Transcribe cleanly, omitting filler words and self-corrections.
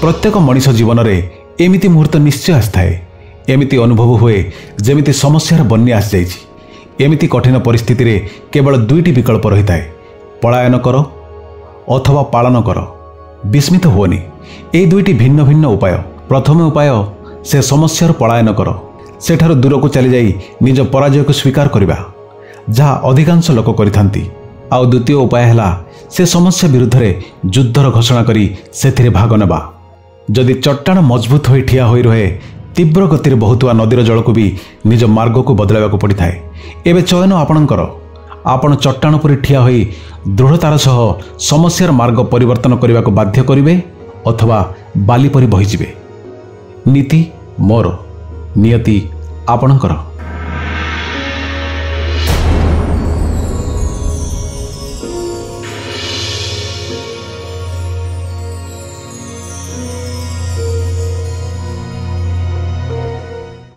प्रत्येक मनीष जीवन में एमिति मुहूर्त निश्चय आए। एमिति अनुभव हुए जमिति समस्यार बन्या आसी जाइछि। एमिति कठिन परिस्थिति रे केवल दुईटी विकल्प रही थाए, पलायन कर अथवा पालन कर। विस्मित हुओनी, ए दुईटी भिन्न भिन्न उपाय। प्रथम उपाय से समस्यार पलायन कर, सेठार दूर को चली जाई निज पराजय को स्वीकार करबा, जहाँ अधिकांश लोक करिथांती। आउ द्वितीय उपाय है से समस्या विरुद्ध रे युद्धर घोषणा करी सेथिरे भाग नेबा। जदि चट्टाण मजबूत होई ठिया होई रहे, तीव्र गति बहुतुआ नदीर जल को भी निज मार्ग को बदलाइବାକୁ पड़िଥାଏ। एबे चयन आपणकर। आपण चट्टाण पर ठिया होई दृढ़तार सह समस्यार मार्ग परिवर्तन करने को बाध्य करिवे अथवा बाली परि बहिजिवे। नीति मोर, नियति आपणकर।